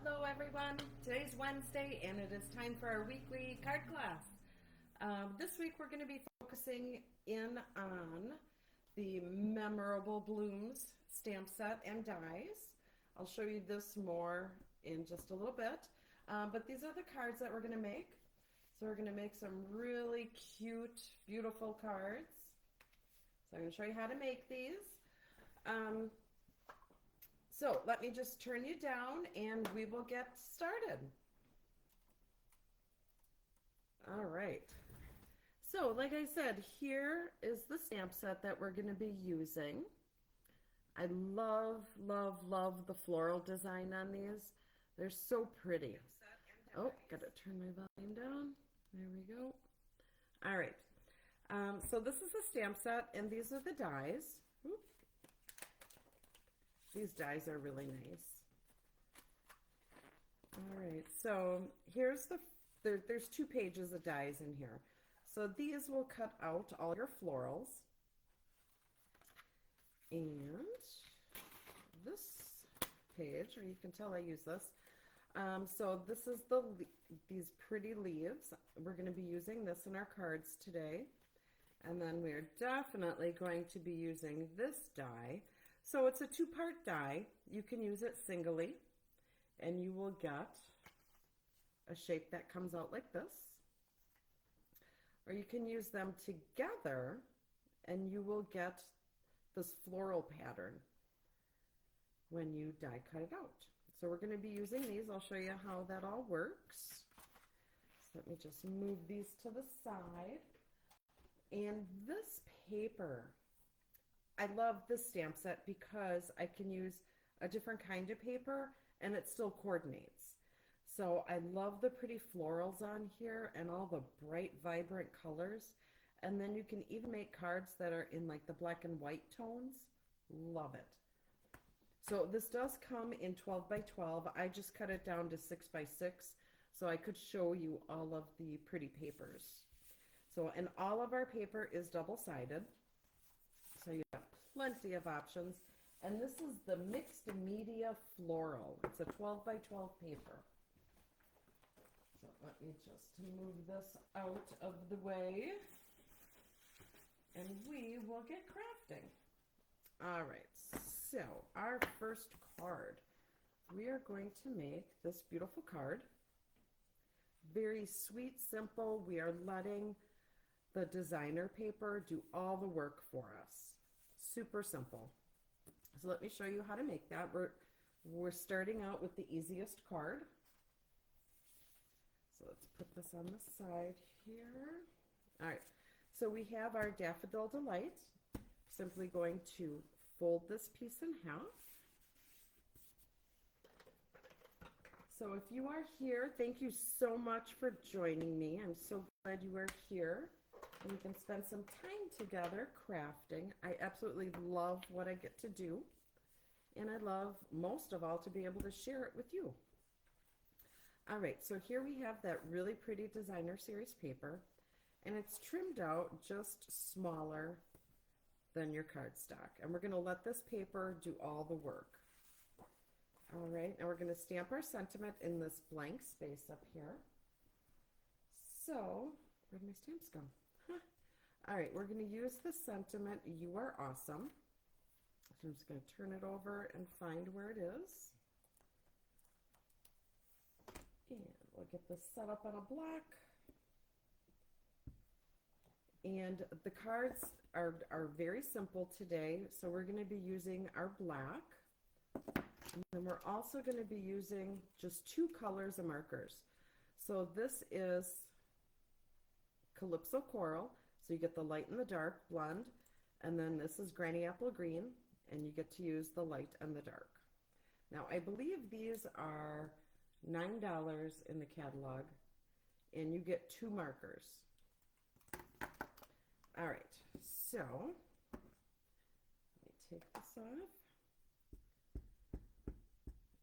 Hello everyone, today's Wednesday and it is time for our weekly card class. This week we're going to be focusing in on the Memorable Blooms stamp set and dies. I'll show you this more in just a little bit, but these are the cards that we're going to make. So we're going to make some really cute, beautiful cards. So I'm going to show you how to make these. So let me just turn you down and we will get started. All right. So like I said, here is the stamp set that we're going to be using. I love, love, love the floral design on these. They're so pretty. Oh, gotta turn my volume down. There we go. All right. So this is the stamp set and these are the dies. Oop. These dies are really nice. All right, so here's there's 2 pages of dies in here. So these will cut out all your florals. And this page, or you can tell I use this. So this is these pretty leaves. We're going to be using this in our cards today. And then we're definitely going to be using this die. So it's a 2-part die. You can use it singly and you will get a shape that comes out like this. Or you can use them together and you will get this floral pattern when you die cut it out. So we're going to be using these. I'll show you how that all works. So let me just move these to the side. And this paper, I love this stamp set because I can use a different kind of paper and it still coordinates. So I love the pretty florals on here and all the bright, vibrant colors. And then you can even make cards that are in like the black and white tones. Love it. So this does come in 12 by 12. I just cut it down to 6 by 6 so I could show you all of the pretty papers. So, and all of our paper is double-sided. So you have plenty of options. And this is the mixed media floral. It's a 12 by 12 paper. So let me just move this out of the way. And we will get crafting. All right, so our first card. We are going to make this beautiful card. Very sweet, simple. We are letting the designer paper do all the work for us. Super simple. So let me show you how to make that. We're starting out with the easiest card. So let's put this on the side here. All right, so we have our Daffodil Delight. Simply going to fold this piece in half. So if you are here, thank you so much for joining me. I'm so glad you are here. And we can spend some time together crafting. I absolutely love what I get to do. And I love, most of all, to be able to share it with you. All right, so here we have that really pretty designer series paper. And it's trimmed out just smaller than your cardstock. And we're going to let this paper do all the work. All right, now we're going to stamp our sentiment in this blank space up here. So, where'd my stamps go? All right, we're going to use the sentiment, "You are awesome." So I'm just going to turn it over and find where it is. And we'll get this set up on a block. And the cards are very simple today, so we're going to be using our black. And then we're also going to be using just 2 colors of markers. So this is Calypso Coral. So you get the light and the dark blend, and then this is Granny Apple Green, and you get to use the light and the dark. Now I believe these are $9 in the catalog, and you get 2 markers. All right, so let me take this off,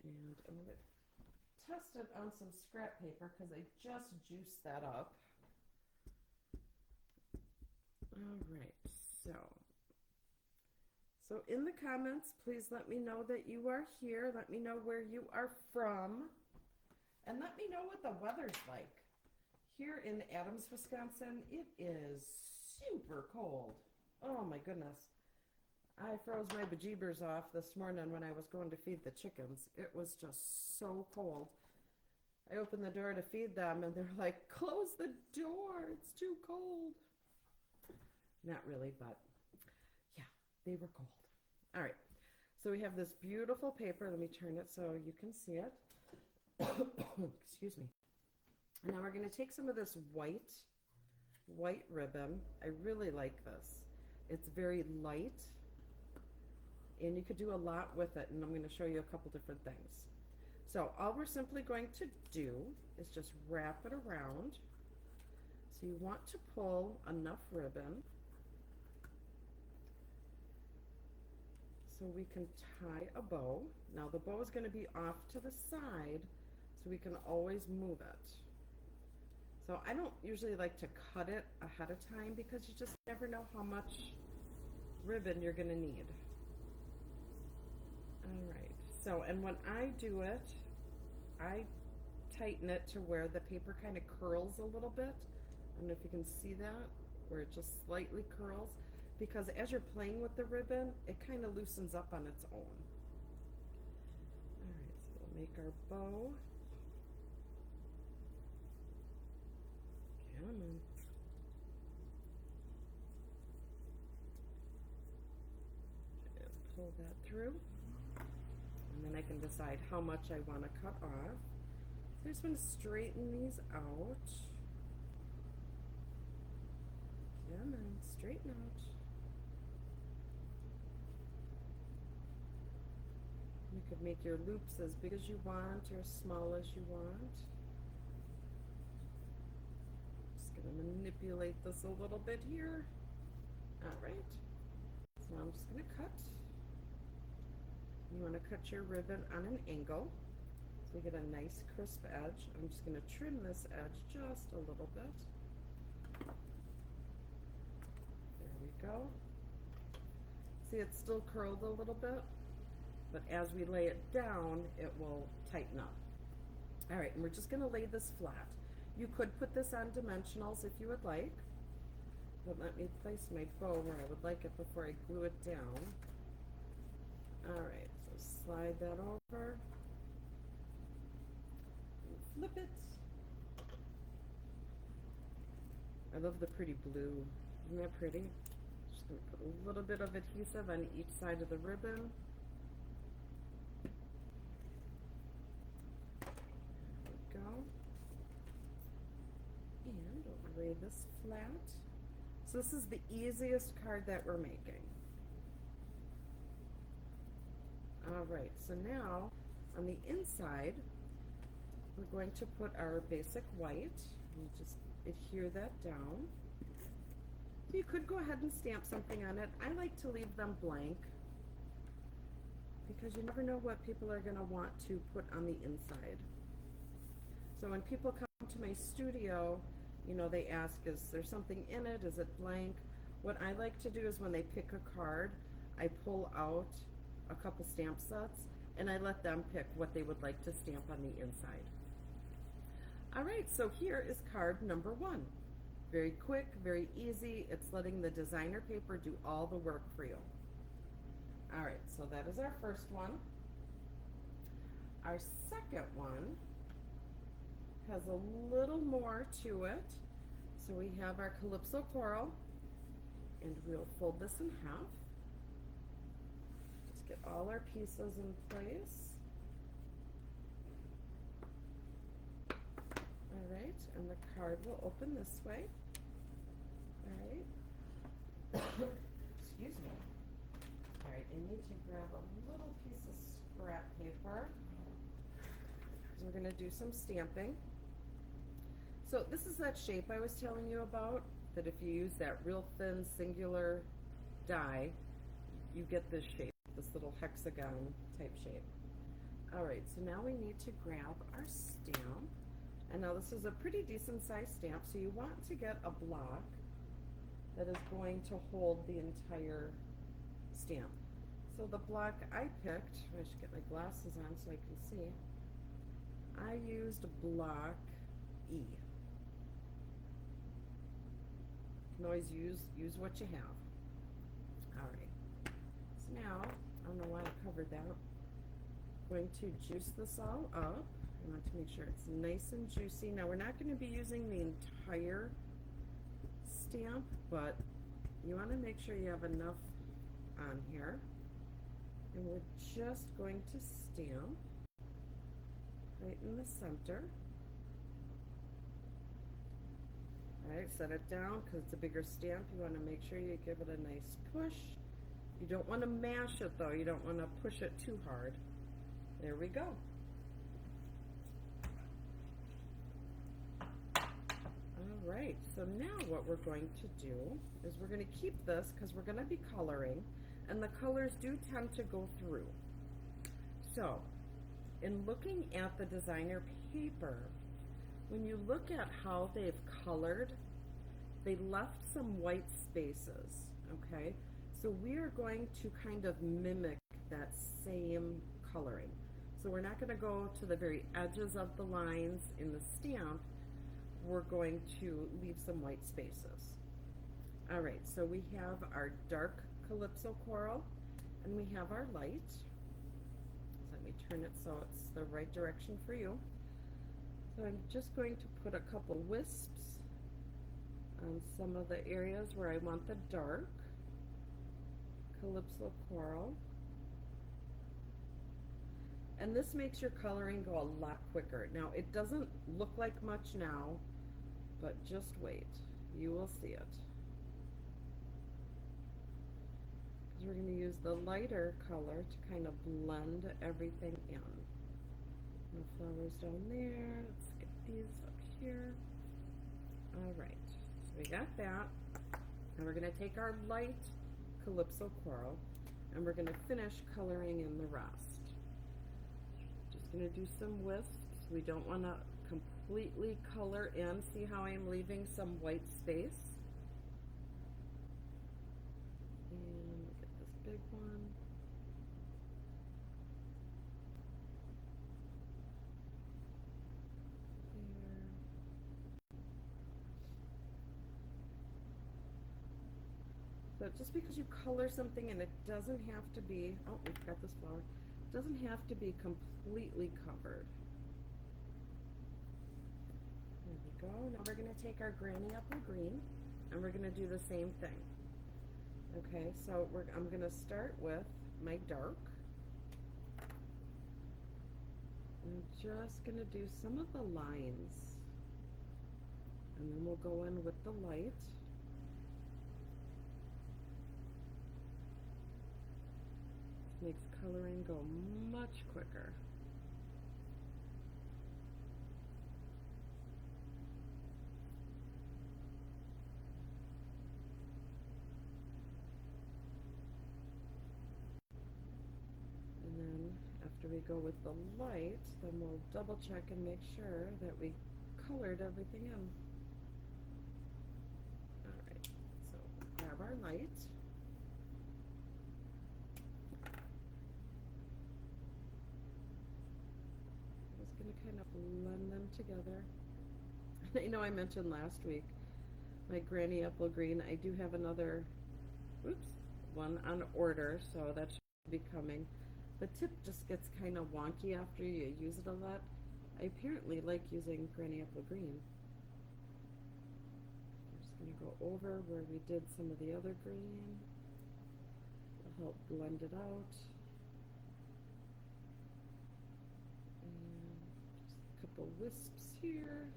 and I'm going to test it on some scrap paper because I just juiced that up. All right, so in the comments, please let me know that you are here. Let me know where you are from. And let me know what the weather's like. Here in Adams, Wisconsin, it is super cold. Oh my goodness. I froze my bejeebers off this morning when I was going to feed the chickens. It was just so cold. I opened the door to feed them and they're like, close the door, it's too cold. Not really, but yeah, they were cold. All right, so we have this beautiful paper. Let me turn it so you can see it. Excuse me. And now we're going to take some of this white ribbon. I really like this. It's very light, and you could do a lot with it, and I'm going to show you a couple different things. So all we're simply going to do is just wrap it around. So you want to pull enough ribbon so we can tie a bow. Now the bow is going to be off to the side so we can always move it. So I don't usually like to cut it ahead of time because you just never know how much ribbon you're going to need. All right, so, and when I do it, I tighten it to where the paper kind of curls a little bit. I don't know if you can see that, where it just slightly curls, because as you're playing with the ribbon, it kind of loosens up on its own. All right, so we'll make our bow. Come on. And pull that through. And then I can decide how much I want to cut off. So I just want to straighten these out. Come on, straighten out. You could make your loops as big as you want or as small as you want. Just going to manipulate this a little bit here. All right. So now I'm just going to cut. You want to cut your ribbon on an angle so you get a nice crisp edge. I'm just going to trim this edge just a little bit. There we go. See, it's still curled a little bit, but as we lay it down, it will tighten up. All right, and we're just going to lay this flat. You could put this on dimensionals if you would like, but let me place my bow where I would like it before I glue it down. All right, so slide that over, and flip it. I love the pretty blue. Isn't that pretty? Just going to put a little bit of adhesive on each side of the ribbon. There we go. And we'll lay this flat. So this is the easiest card that we're making. All right, so now on the inside, we're going to put our basic white. And just adhere that down. You could go ahead and stamp something on it. I like to leave them blank because you never know what people are going to want to put on the inside. So when people come to my studio, you know, they ask, is there something in it? Is it blank? What I like to do is when they pick a card, I pull out a couple stamp sets and I let them pick what they would like to stamp on the inside. All right, so here is card number 1. Very quick, very easy. It's letting the designer paper do all the work for you. All right, so that is our first one. Our second one has a little more to it. So we have our Calypso Coral, and we'll fold this in half. Just get all our pieces in place. All right, and the card will open this way. All right. Excuse me. All right, I need to grab a little piece of scrap paper because we're going to do some stamping. So this is that shape I was telling you about, that if you use that real thin singular die, you get this shape, this little hexagon type shape. All right, so now we need to grab our stamp. And now this is a pretty decent sized stamp, so you want to get a block that is going to hold the entire stamp. So the block I picked, I should get my glasses on so I can see. I used block E. You can always use what you have. All right. So now, I don't know why I covered that. I'm going to juice this all up. I want to make sure it's nice and juicy. Now we're not going to be using the entire stamp, but you want to make sure you have enough on here. And we're just going to stamp right in the center. Alright, set it down because it's a bigger stamp. You want to make sure you give it a nice push. You don't want to mash it though. You don't want to push it too hard. There we go. Alright, so now what we're going to do is we're going to keep this because we're going to be coloring, and the colors do tend to go through. So, in looking at the designer paper, when you look at how they've colored, they left some white spaces, okay? So we are going to kind of mimic that same coloring. So we're not going to go to the very edges of the lines in the stamp. We're going to leave some white spaces. All right, so we have our dark Calypso coral, and we have our light. Let me turn it so it's the right direction for you. So I'm just going to put a couple wisps on some of the areas where I want the dark Calypso coral. And this makes your coloring go a lot quicker. Now, it doesn't look like much now, but just wait. You will see it. Because we're going to use the lighter color to kind of blend everything in. No flowers down there. Let's get these up here. All right. So we got that. And we're going to take our light Calypso coral, and we're going to finish coloring in the rest. Going to do some wisps. We don't want to completely color in. See how I'm leaving some white space? And get this big one. There. So just because you color something and it doesn't have to be, oh, we've got this flower. Doesn't have to be completely covered. There we go. Now we're going to take our Granny Apple Green and we're going to do the same thing. Okay, so I'm going to start with my dark. I'm just going to do some of the lines, and then we'll go in with the light. Makes coloring go much quicker. And then after we go with the light, then we'll double check and make sure that we colored everything in. All right, so grab our light. Kind of blend them together. I know I mentioned last week my Granny Apple Green. I do have another one on order, so that should be coming. The tip just gets kind of wonky after you use it a lot. I apparently like using Granny Apple Green. I'm just going to go over where we did some of the other green. It'll help blend it out. Couple wisps here.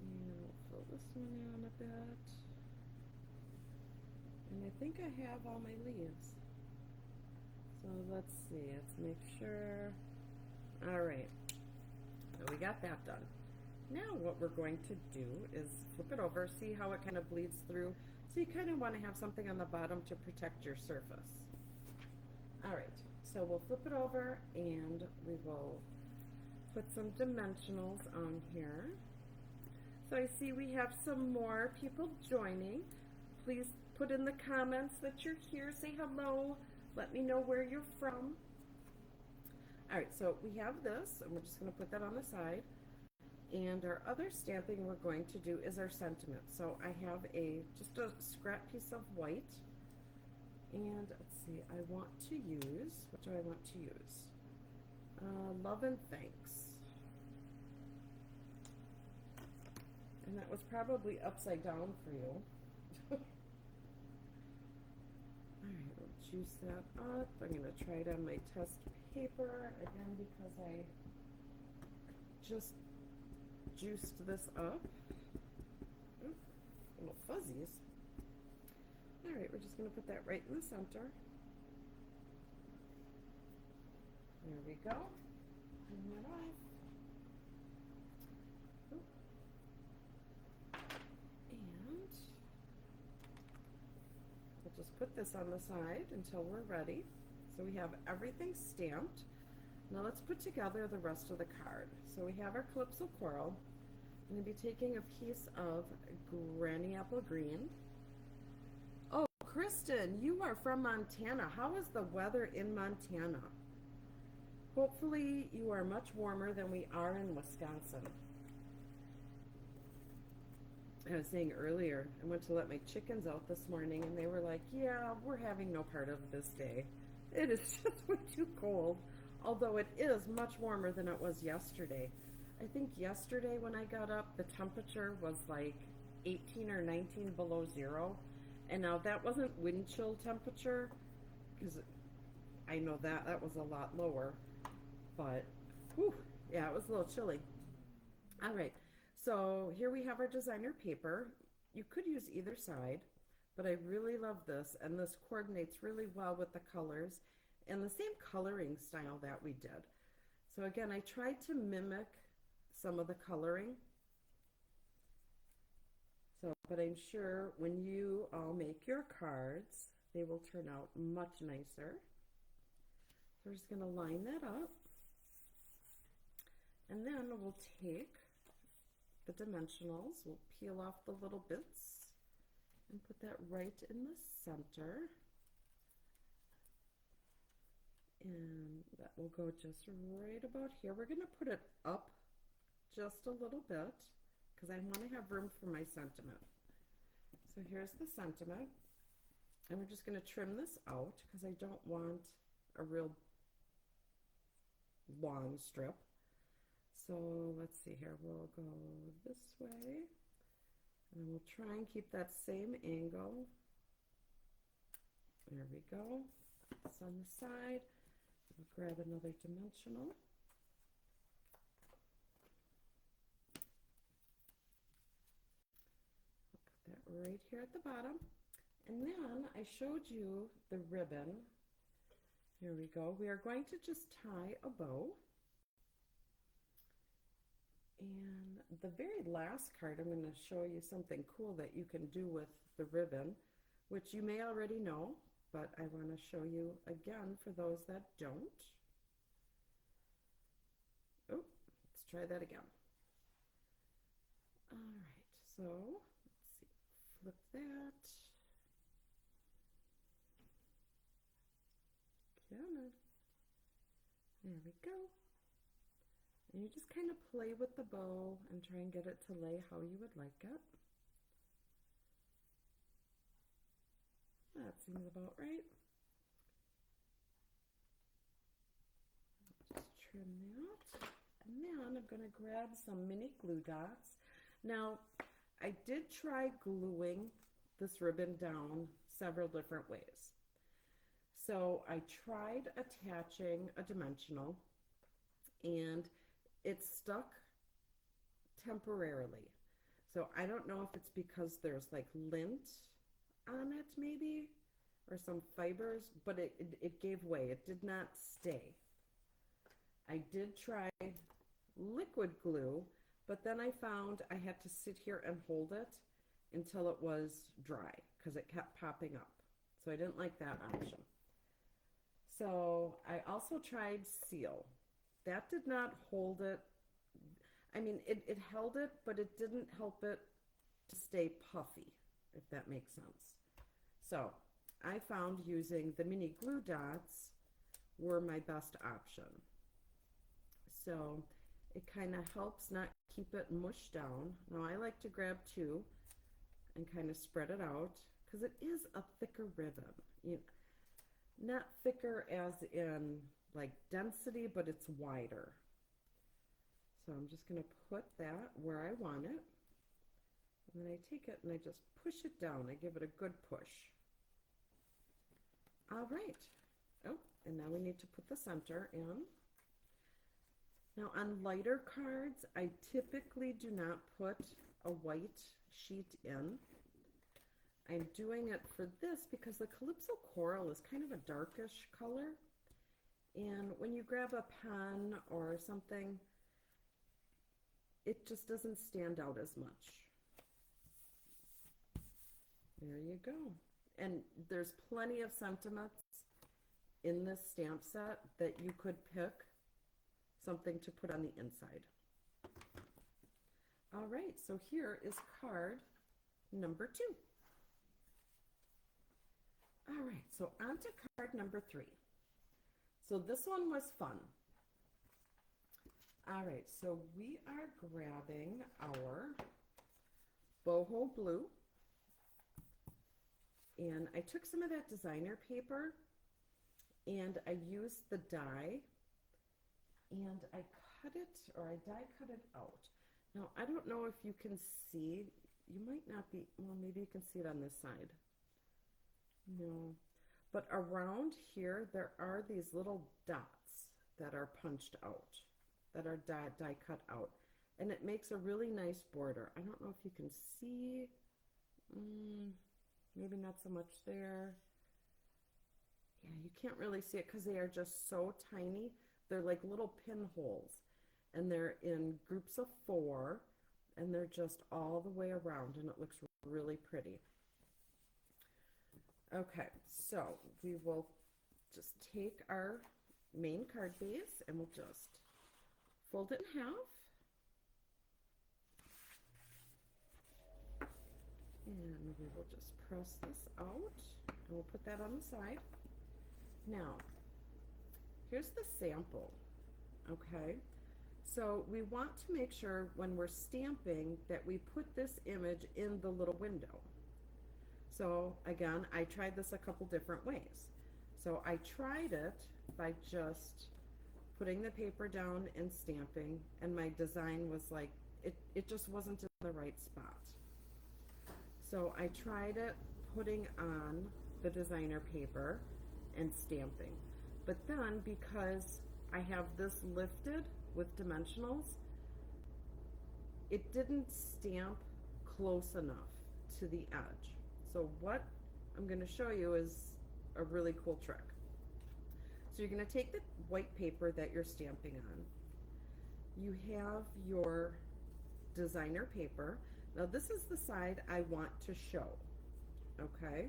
And we'll fill this one in a bit. And I think I have all my leaves. So let's see, let's make sure. All right, so we got that done. Now what we're going to do is flip it over, see how it kind of bleeds through. So you kind of want to have something on the bottom to protect your surface. All right, so we'll flip it over and we will put some dimensionals on here. So I see we have some more people joining. Please put in the comments that you're here. Say hello. Let me know where you're from. All right, so we have this, and we're just going to put that on the side. And our other stamping we're going to do is our sentiment. So I have just a scrap piece of white. And let's see, I want to use, what do I want to use? Love and thanks. And that was probably upside down for you. Alright, we'll juice that up. I'm going to try it on my test paper again because I just juiced this up. Ooh, little fuzzies. Alright, we're just going to put that right in the center. There we go. Turn that off. Ooh. And we'll just put this on the side until we're ready. So we have everything stamped. Now let's put together the rest of the card. So we have our Calypso Coral. I'm going to be taking a piece of Granny Apple Green. Oh, Kristen, you are from Montana. How is the weather in Montana? Hopefully you are much warmer than we are in Wisconsin. I was saying earlier, I went to let my chickens out this morning and they were like, yeah, we're having no part of this day. It is just way too cold, although it is much warmer than it was yesterday. I think yesterday when I got up, the temperature was like 18 or 19 below zero. And now that wasn't wind chill temperature, because I know that was a lot lower. But, whew, yeah, it was a little chilly. All right, so here we have our designer paper. You could use either side, but I really love this, and this coordinates really well with the colors and the same coloring style that we did. So again, I tried to mimic some of the coloring. So, but I'm sure when you all make your cards, they will turn out much nicer. So we're just going to line that up. And then we'll take the dimensionals, we'll peel off the little bits and put that right in the center. And that will go just right about here. We're going to put it up just a little bit because I want to have room for my sentiment. So here's the sentiment. And we're just going to trim this out because I don't want a real long strip. So let's see here, we'll go this way, and we'll try and keep that same angle. There we go. This on the side. We'll grab another dimensional. I'll put that right here at the bottom. And then I showed you the ribbon. Here we go. We are going to just tie a bow. And the very last card, I'm going to show you something cool that you can do with the ribbon, which you may already know, but I want to show you again for those that don't. Oh, let's try that again. All right, so let's see, flip that. Come on. There we go. And you just kind of play with the bow and try and get it to lay how you would like it. That seems about right. Just trim that. And then I'm going to grab some mini glue dots. Now, I did try gluing this ribbon down several different ways. So I tried attaching a dimensional, and it stuck temporarily. So I don't know if it's because there's like lint on it maybe, or some fibers, but it gave way. It did not stay. I did try liquid glue, but then I found I had to sit here and hold it until it was dry because it kept popping up. So I didn't like that option. So I also tried seal. That did not hold it. I mean, it held it, but it didn't help it to stay puffy, if that makes sense. So I found using the mini glue dots were my best option. So it kind of helps not keep it mushed down. Now I like to grab two and kind of spread it out because it is a thicker ribbon. Not thicker as in like density, but it's wider. So I'm just going to put that where I want it. And then I take it and I just push it down. I give it a good push. All right. Oh, and now we need to put the center in. Now on lighter cards, I typically do not put a white sheet in. I'm doing it for this because the Calypso Coral is kind of a darkish color. And when you grab a pen or something, it just doesn't stand out as much. There you go. And there's plenty of sentiments in this stamp set that you could pick something to put on the inside. All right, so here is card number 2. All right, so on to card number 3. So this one was fun. All right, so we are grabbing our boho blue. And I took some of that designer paper and I used the die and I cut it, or I die cut it out. Now, I don't know if you can see, you might not be, well, maybe you can see it on this side. No, but around here, there are these little dots that are punched out, that are die cut out. And it makes a really nice border. I don't know if you can see, maybe not so much there. Yeah, you can't really see it because they are just so tiny. They're like little pinholes, and they're in groups of 4, and they're just all the way around, and it looks really pretty. Okay, so we will just take our main card base and we'll just fold it in half. And we will just press this out, and we'll put that on the side. Now, here's the sample, okay? So we want to make sure when we're stamping that we put this image in the little window. So again, I tried this a couple different ways. So I tried it by just putting the paper down and stamping, and my design was like, it just wasn't in the right spot. So I tried it putting on the designer paper and stamping. But then, because I have this lifted with dimensionals, it didn't stamp close enough to the edge. So what I'm going to show you is a really cool trick. So you're going to take the white paper that you're stamping on. You have your designer paper. Now this is the side I want to show, okay?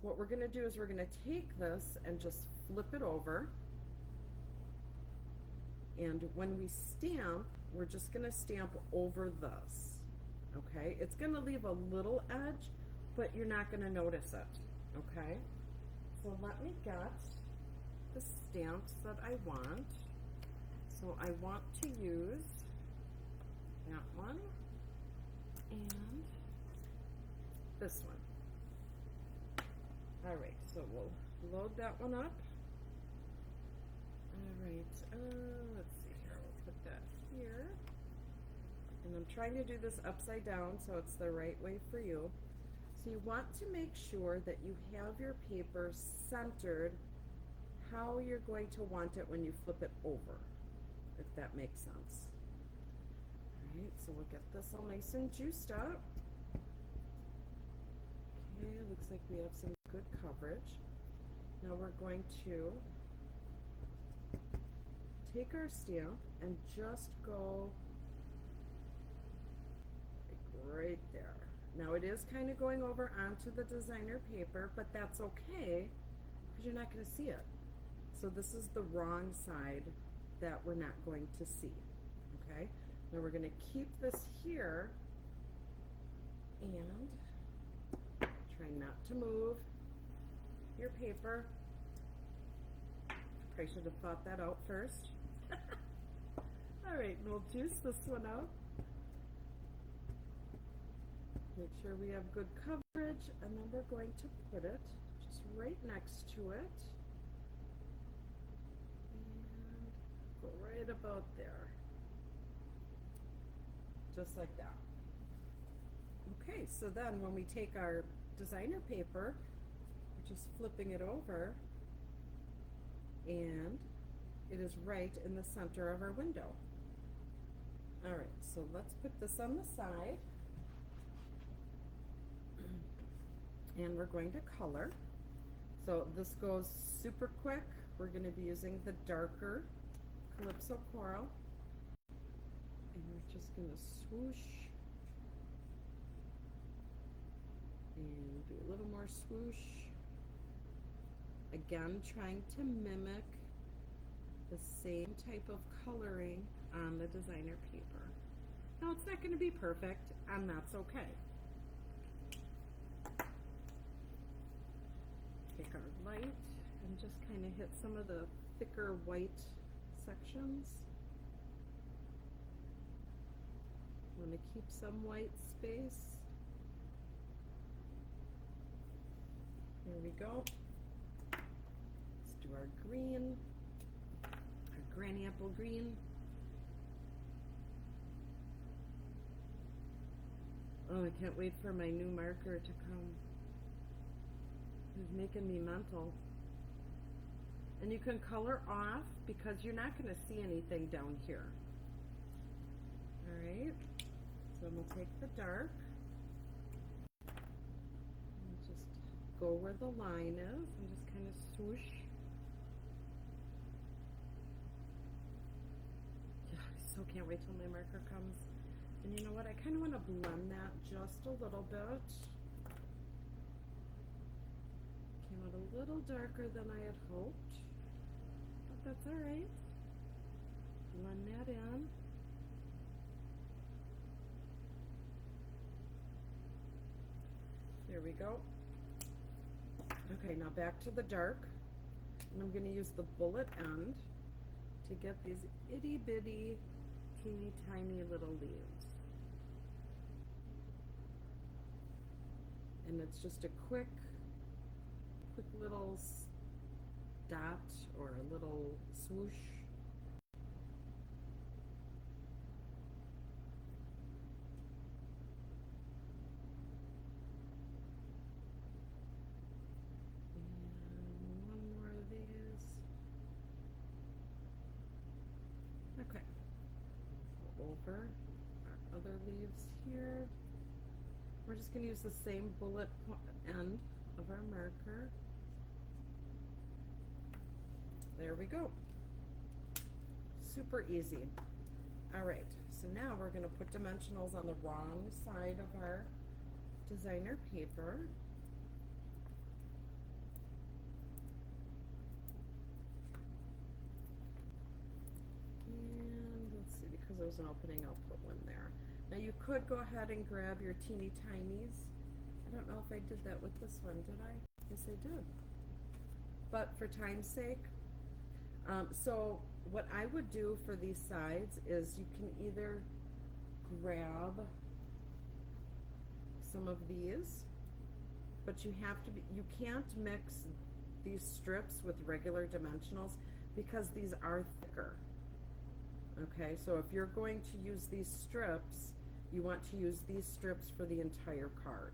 What we're going to do is we're going to take this and just flip it over. And when we stamp, we're just going to stamp over this, okay? It's going to leave a little edge, but you're not going to notice it, okay? So let me get the stamps that I want. So I want to use that one and this one. All right, so we'll load that one up. All right, let's see here. We'll put that here. And I'm trying to do this upside down so it's the right way for you. So you want to make sure that you have your paper centered how you're going to want it when you flip it over, if that makes sense. All right, so we'll get this all nice and juiced up. Okay, looks like we have some good coverage. Now we're going to take our stamp and just go like right there. Now it is kind of going over onto the designer paper, but that's okay because you're not going to see it. So this is the wrong side that we're not going to see, okay? Now we're going to keep this here and try not to move your paper. Probably should have thought that out first. All right, we'll juice this one out. Make sure we have good coverage, and then we're going to put it just right next to it. And go right about there. Just like that. Okay, so then when we take our designer paper, we're just flipping it over, and it is right in the center of our window. All right, so let's put this on the side. And we're going to color. So this goes super quick. We're going to be using the darker Calypso Coral. And we're just going to swoosh. And do a little more swoosh. Again, trying to mimic the same type of coloring on the designer paper. Now, it's not going to be perfect, and that's okay. Take our light and just kind of hit some of the thicker white sections. Want to keep some white space. There we go. Let's do our green, our granny apple green. Oh, I can't wait for my new marker to come. It's making me mental. And you can color off because you're not going to see anything down here. Alright, so I'm going to take the dark and just go where the line is and just kind of swoosh. Yeah, I so can't wait till my marker comes. And you know what, I kind of want to blend that just a little bit. Came out a little darker than I had hoped, but that's all right. Blend that in. There we go. Okay, now back to the dark, and I'm going to use the bullet end to get these itty bitty, teeny tiny little leaves. And it's just a quick little dot or a little swoosh. And one more of these. Okay. Over our other leaves here. We're just going to use the same bullet end of our marker. There we go. Super easy. All right, so now we're going to put dimensionals on the wrong side of our designer paper. And let's see, because there's an opening, I'll put one there. Now you could go ahead and grab your teeny tinies. I don't know if I did that with this one, did I? Yes, I did. But for time's sake, so what I would do for these sides is you can either grab some of these, but you have to be, you can't mix these strips with regular dimensionals because these are thicker. Okay, so if you're going to use these strips, you want to use these strips for the entire card.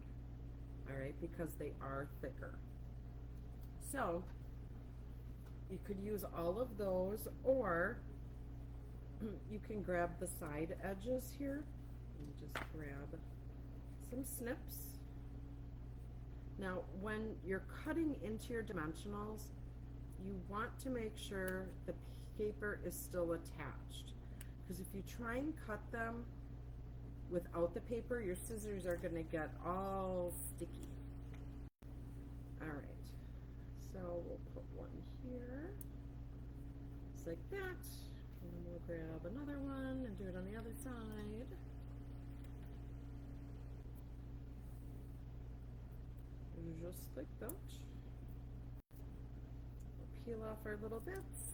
All right, because they are thicker. So you could use all of those, or you can grab the side edges here and just grab some snips. Now, when you're cutting into your dimensionals, you want to make sure the paper is still attached, because if you try and cut them without the paper, your scissors are going to get all sticky. All right. So we'll put one here, just like that, and then we'll grab another one and do it on the other side. just like that. We'll peel off our little bits.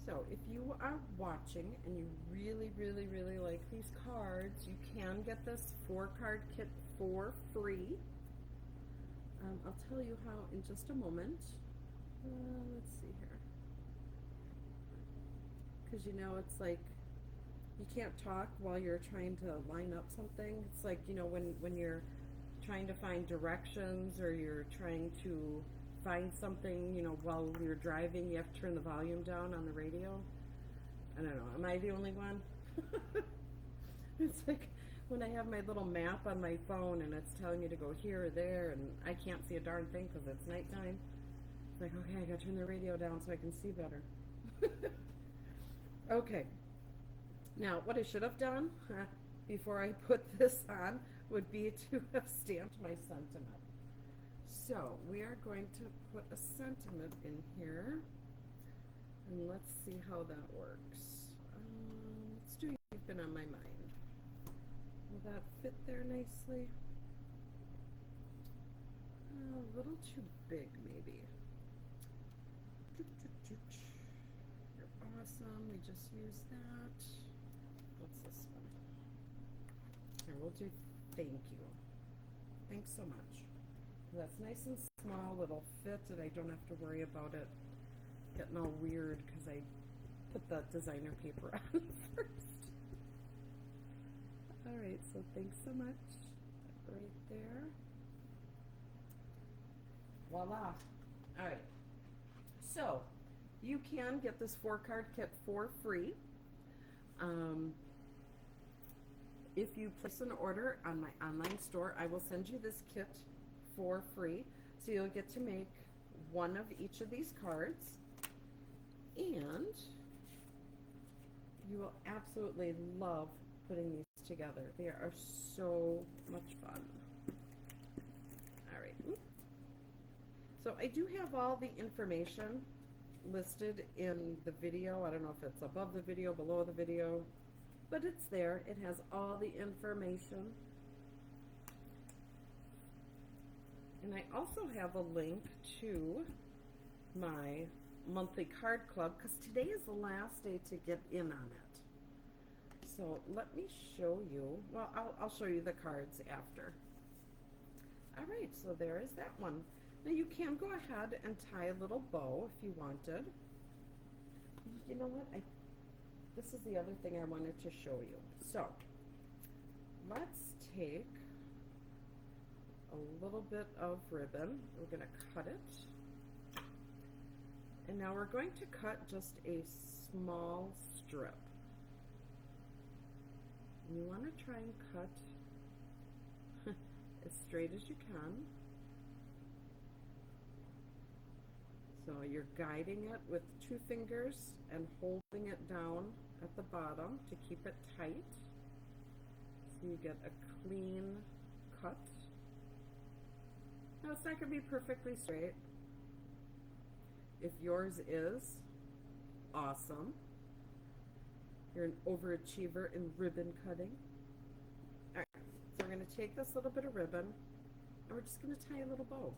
So if you are watching and you really like these cards, you can get this 4-card kit for free. I'll tell you how in just a moment. Let's see here. Because you know, it's like you can't talk while you're trying to line up something. It's like, you know, when you're trying to find directions or you're trying to find something, you know, while you're driving, you have to turn the volume down on the radio. I don't know, am I the only one? It's like when I have my little map on my phone and it's telling me to go here or there and I can't see a darn thing because it's nighttime. It's like, okay, I gotta turn the radio down so I can see better. Okay, now what I should have done before I put this on would be to have stamped my sentiment. So we are going to put a sentiment in here, and let's see how that works. Let's do You've Been on My Mind. Will that fit there nicely? A little too big, maybe. You're awesome. We just used that. What's this one? Here, we'll do thank you. Thanks so much. That's nice and small, it'll fit, and I don't have to worry about it getting all weird because I put the designer paper on first. Alright, so thanks so much. Right there. Voila. Alright. So, you can get this 4-card kit for free. If you place an order on my online store, I will send you this kit for free, so you'll get to make one of each of these cards, and you will absolutely love putting these together. They are so much fun. All right, so I do have all the information listed in the video. I don't know if it's above the video, below the video, but it's there. It has all the information. And I also have a link to my monthly card club because today is the last day to get in on it. So let me show you. Well, I'll show you the cards after. All right, so there is that one. Now you can go ahead and tie a little bow if you wanted. You know what? This is the other thing I wanted to show you. So let's take a little bit of ribbon. We're going to cut it. And now we're going to cut just a small strip. And you want to try and cut as straight as you can. So you're guiding it with 2 fingers and holding it down at the bottom to keep it tight. So you get a clean cut. Now it's not going to be perfectly straight. If yours is, awesome. You're an overachiever in ribbon cutting. Alright, so we're going to take this little bit of ribbon and we're just going to tie a little bow.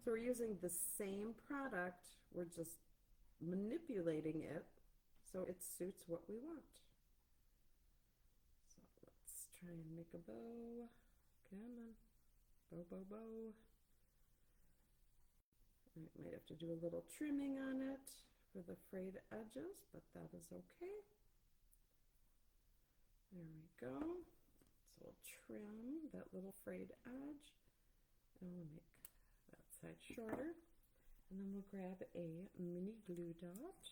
So we're using the same product, we're just manipulating it so it suits what we want. So let's try and make a bow. Come on. Bow, bow, bow. I might have to do a little trimming on it for the frayed edges, but that is okay. There we go. So we'll trim that little frayed edge, and we'll make that side shorter. And then we'll grab a mini glue dot.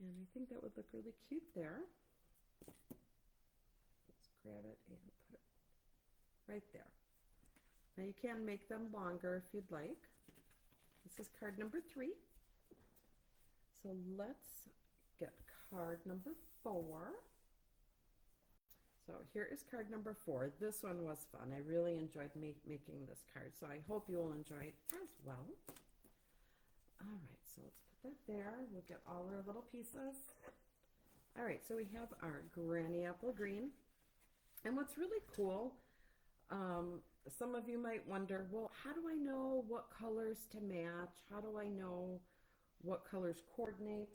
And I think that would look really cute there. Let's grab it and put it right there. Now you can make them longer if you'd like. This is card number 3. So let's get card number 4. So here is card number 4. This one was fun. I really enjoyed making this card, so I hope you will enjoy it as well. All right, so let's put that there. We'll get all our little pieces. All right, so we have our granny apple green. And what's really cool, some of you might wonder, well, how do I know what colors to match? How do I know what colors coordinate?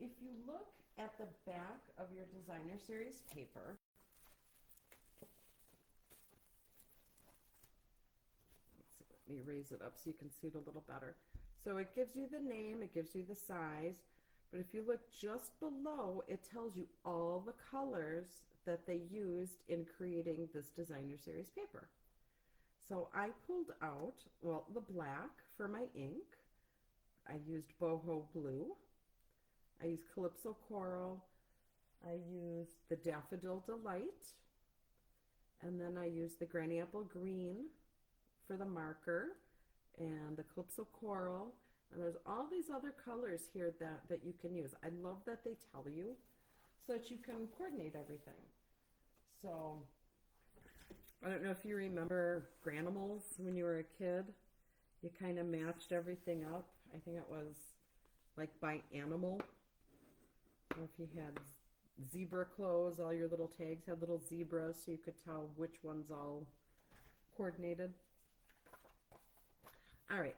If you look at the back of your designer series paper, let me raise it up so you can see it a little better. So it gives you the name, it gives you the size, but if you look just below, it tells you all the colors that they used in creating this designer series paper. So I pulled out, well, the black for my ink. I used boho blue. I used calypso coral. I used the daffodil delight. And then I used the granny apple green for the marker and the calypso coral. And there's all these other colors here that you can use. I love that they tell you so that you can coordinate everything. So I don't know if you remember Granimals when you were a kid. You kind of matched everything up. I think it was like by animal. Or if you had zebra clothes, all your little tags had little zebras so you could tell which ones all coordinated. All right,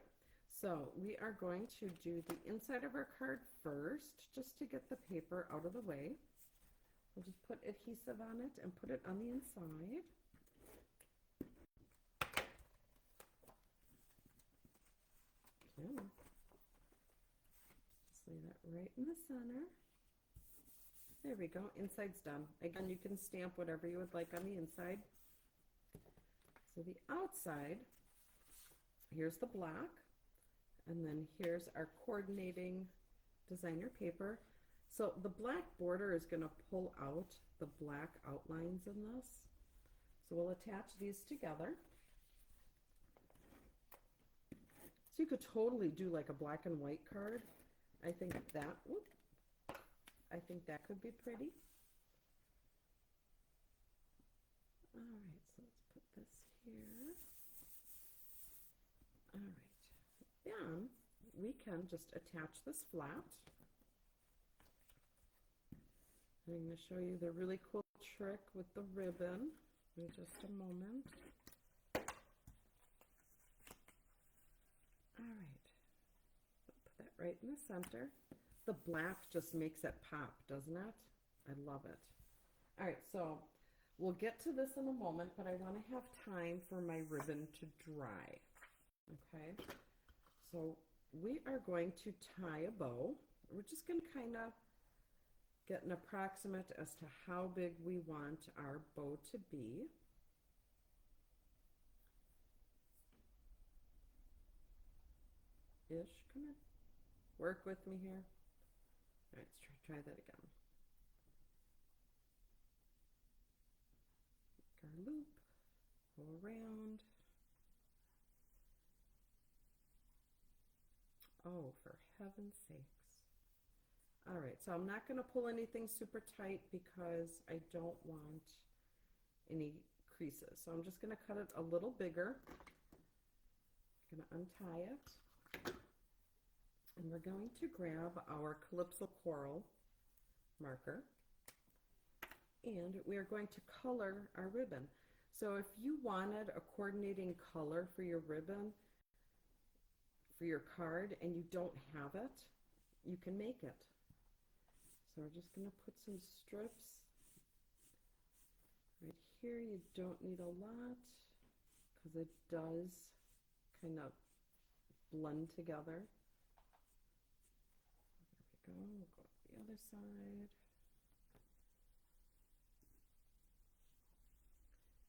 so we are going to do the inside of our card first, just to get the paper out of the way. We'll just put adhesive on it and put it on the inside. Okay. Just lay that right in the center. There we go, inside's done. Again, you can stamp whatever you would like on the inside. So the outside, here's the black, and then here's our coordinating designer paper. So the black border is going to pull out the black outlines in this. So we'll attach these together. So you could totally do like a black and white card. I think that, whoop, I think that could be pretty. All right, so let's put this here. All right, then we can just attach this flat. I'm going to show you the really cool trick with the ribbon in just a moment. All right, put that right in the center. The black just makes it pop, doesn't it? I love it. All right, so we'll get to this in a moment, but I want to have time for my ribbon to dry. Okay, so we are going to tie a bow. We're just going to kind of get an approximate as to how big we want our bow to be. Ish, come on, work with me here. All right, let's try that again. Make our loop, go around. Oh, for heaven's sakes. All right, so I'm not going to pull anything super tight because I don't want any creases. So I'm just going to cut it a little bigger. I'm going to untie it. And we're going to grab our calypso coral marker. And we are going to color our ribbon. So if you wanted a coordinating color for your ribbon, for your card, and you don't have it, you can make it. So we're just going to put some strips right here. You don't need a lot because it does kind of blend together. There we go. We'll go to the other side.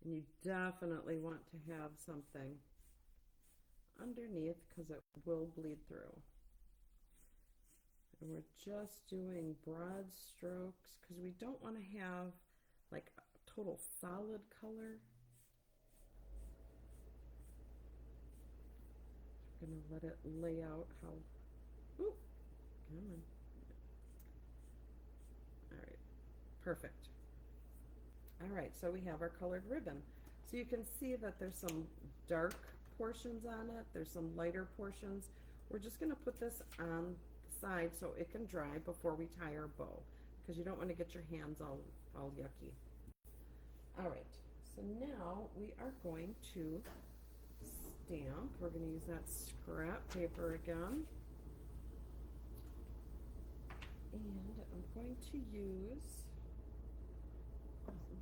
And you definitely want to have something underneath because it will bleed through. And we're just doing broad strokes because we don't want to have like a total solid color. We're going to let it lay out how, ooh, come on. All right, perfect. All right, so we have our colored ribbon. So you can see that there's some dark portions on it. There's some lighter portions. We're just going to put this on the side so it can dry before we tie our bow, because you don't want to get your hands all yucky. All right, so now we are going to stamp. We're going to use that scrap paper again. And I'm going to use,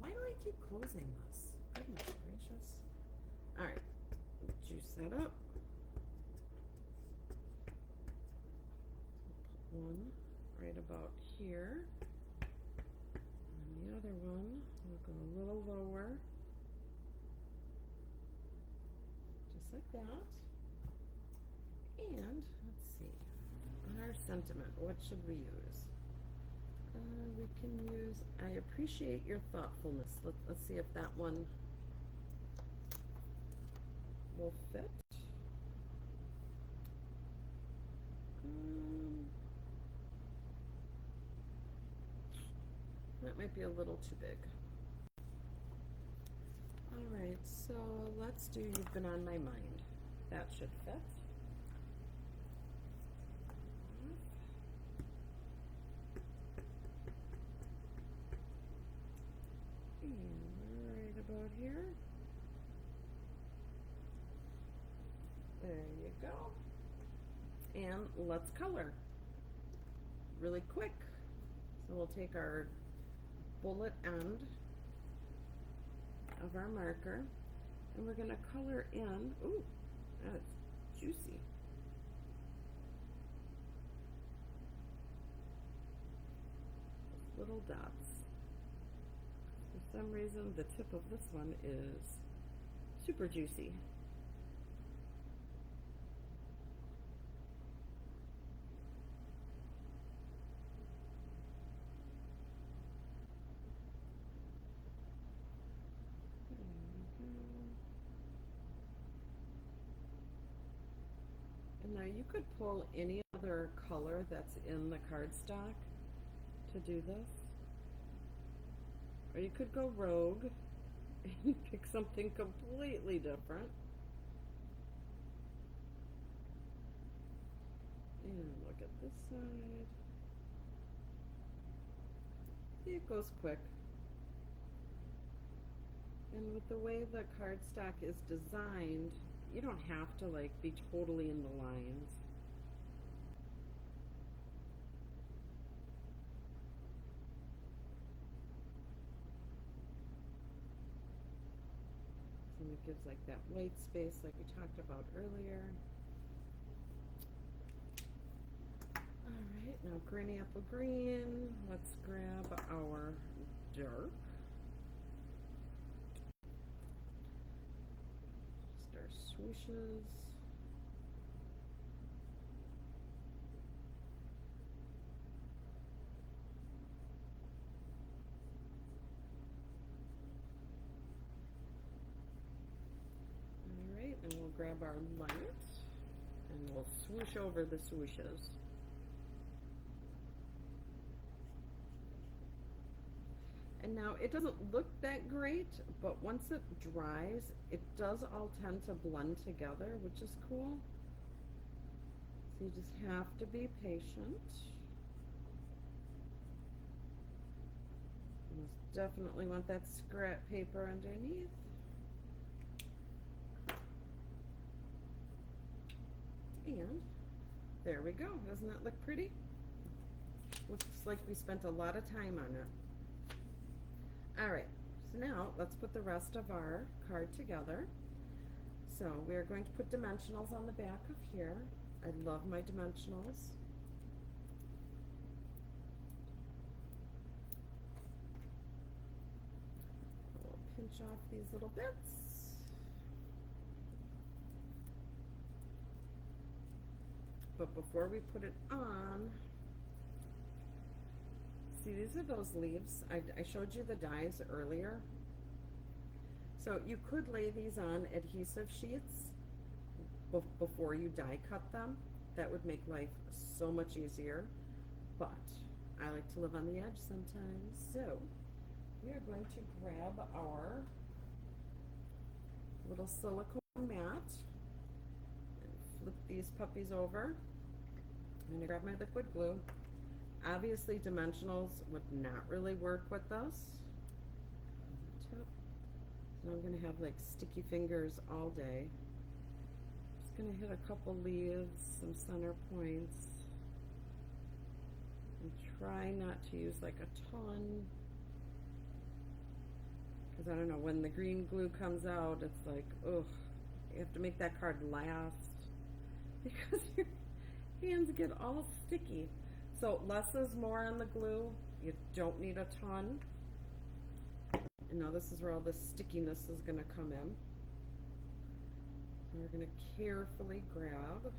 why do I keep closing this? Goodness gracious. All right, juice that up. Put one right about here. And the other one, we'll go a little lower. Just like that. And let's see, on our sentiment, what should we use? We can use, I appreciate your thoughtfulness. Let's see if that one will fit. That might be a little too big. All right, so let's do You've Been on My Mind. That should fit. And right about here. There you go. And let's color really quick. So we'll take our bullet end of our marker and we're going to color in, ooh, that's juicy. Little dots. For some reason the tip of this one is super juicy. And now you could pull any other color that's in the cardstock to do this. Or you could go rogue and pick something completely different. And look at this side. See, it goes quick. And with the way the cardstock is designed, you don't have to like be totally in the lines. And it gives like that white space like we talked about earlier. Alright, now Granny Apple Green. Let's grab our dark. Just our swooshes. Alright, and we'll grab our light and we'll swoosh over the swooshes. And now it doesn't look that great, but once it dries, it does all tend to blend together, which is cool. So you just have to be patient. You most definitely want that scrap paper underneath. And there we go. Doesn't that look pretty? Looks like we spent a lot of time on it. Alright, so now let's put the rest of our card together. So we are going to put dimensionals on the back of here. I love my dimensionals. We'll pinch off these little bits. But before we put it on, see, these are those leaves. I showed you the dies earlier. So you could lay these on adhesive sheets before you die cut them. That would make life so much easier. But I like to live on the edge sometimes. So we are going to grab our little silicone mat and flip these puppies over. I'm going to grab my liquid glue. Obviously, dimensionals would not really work with this. So I'm going to have like sticky fingers all day. Just going to hit a couple leaves, some center points, and try not to use like a ton. Because I don't know, when the green glue comes out, it's like, ugh, you have to make that card last because your hands get all sticky. So less is more on the glue. You don't need a ton. And now this is where all the stickiness is going to come in. And we're going to carefully grab.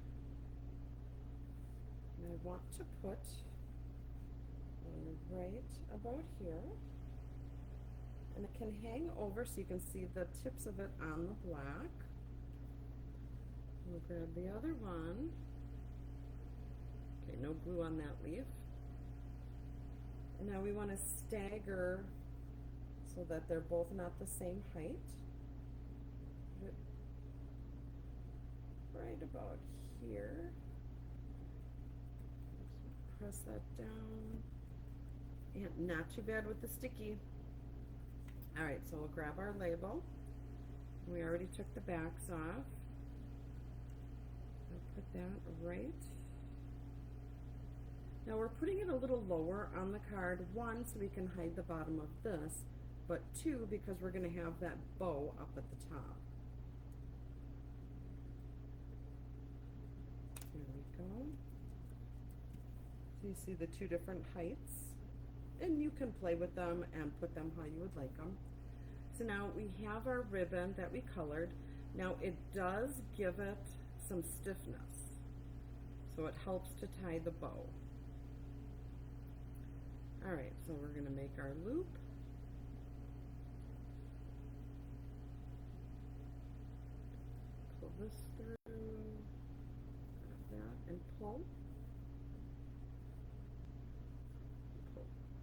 And I want to put one right about here. And it can hang over so you can see the tips of it on the black. We'll grab the other one. Okay, no glue on that leaf. And now we want to stagger so that they're both not the same height. Right about here. Press that down. And not too bad with the sticky. Alright, so we'll grab our label. We already took the backs off. I'll put that right. Now we're putting it a little lower on the card, one, so we can hide the bottom of this, but two, because we're going to have that bow up at the top. There we go. So you see the two different heights, and you can play with them and put them how you would like them. So now we have our ribbon that we colored. Now it does give it some stiffness, so it helps to tie the bow. Alright, so we're going to make our loop. Pull this through, grab that, and pull.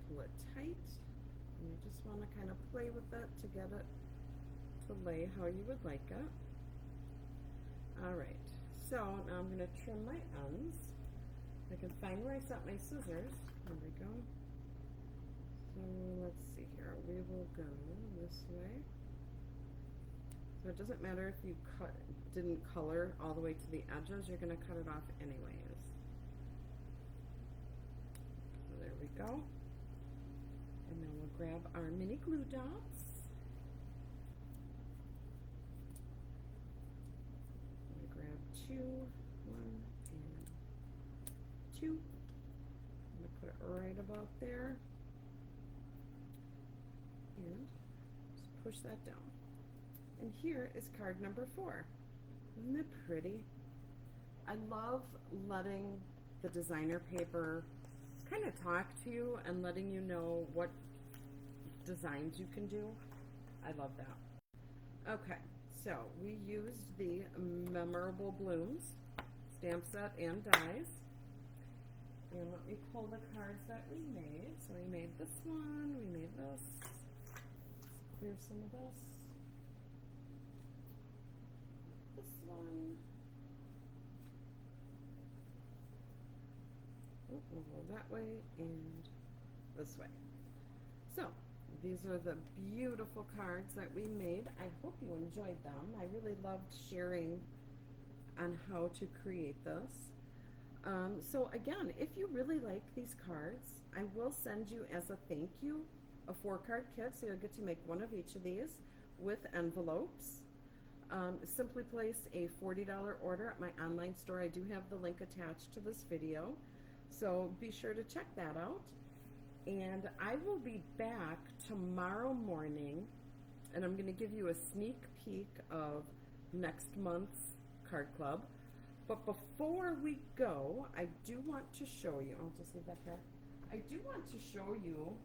Pull it tight, and you just want to kind of play with it to get it to lay how you would like it. Alright, so now I'm going to trim my ends. I can find where I set my scissors. There we go. So let's see here. We will go this way. So it doesn't matter if you didn't color all the way to the edges, you're going to cut it off anyways. So there we go. And then we'll grab our mini glue dots. I'm going to grab two, one, and two. I'm going to put it right about there. And just push that down. And here is card number 4. Isn't it pretty? I love letting the designer paper kind of talk to you and letting you know what designs you can do. I love that. Okay, so we used the Memorable Blooms stamp set and dies. And let me pull the cards that we made. So we made this one, we made this. Clear some of this. This one. Oh, we'll go that way and this way. So, these are the beautiful cards that we made. I hope you enjoyed them. I really loved sharing on how to create this. So again, if you really like these cards, I will send you as a thank you a 4-card kit, so you'll get to make one of each of these with envelopes. Simply place a $40 order at my online store. I do have the link attached to this video, so be sure to check that out. And I will be back tomorrow morning, and I'm going to give you a sneak peek of next month's card club. But before we go, I do want to show you, I'll just leave that there. I do want to show you,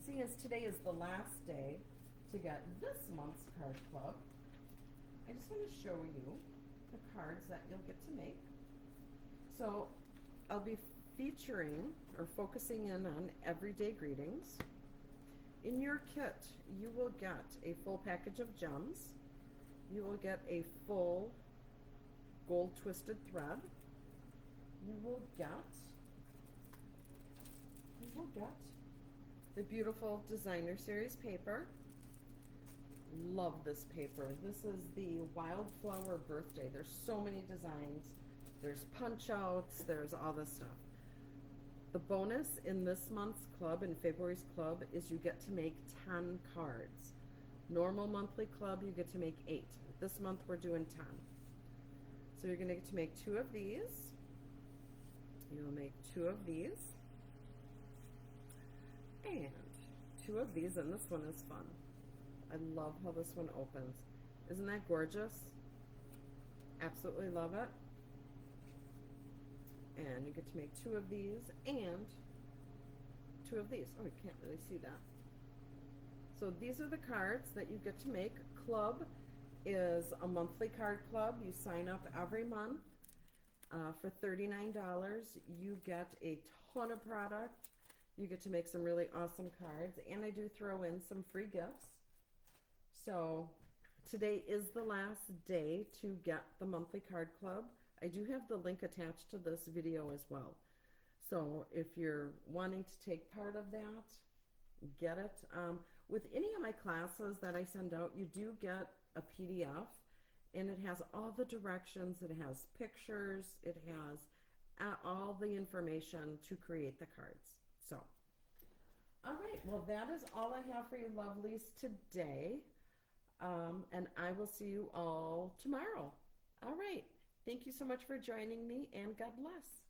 seeing as today is the last day to get this month's card club, I just want to show you the cards that you'll get to make. So I'll be featuring or focusing in on everyday greetings. In your kit, you will get a full package of gems. You will get a full gold twisted thread. you will get the beautiful designer series paper. Love this paper. This is the Wildflower Birthday. There's so many designs. There's punch outs, there's all this stuff. The bonus in this month's club, in February's club, is you get to make 10 cards. Normal monthly club, you get to make 8. This month we're doing 10. So you're going to get to make 2 of these. You'll make 2 of these. And 2 of these, and this one is fun. I love how this one opens. Isn't that gorgeous? Absolutely love it. And you get to make 2 of these and 2 of these. Oh, you can't really see that. So these are the cards that you get to make. Club is a monthly card club. You sign up every month for $39. You get a ton of product. You get to make some really awesome cards, and I do throw in some free gifts. So today is the last day to get the monthly card club. I do have the link attached to this video as well. So if you're wanting to take part of that, get it. With any of my classes that I send out, you do get a PDF, and it has all the directions, it has pictures, it has all the information to create the cards. So, all right, well, that is all I have for you lovelies today. And I will see you all tomorrow. All right. Thank you so much for joining me, and God bless.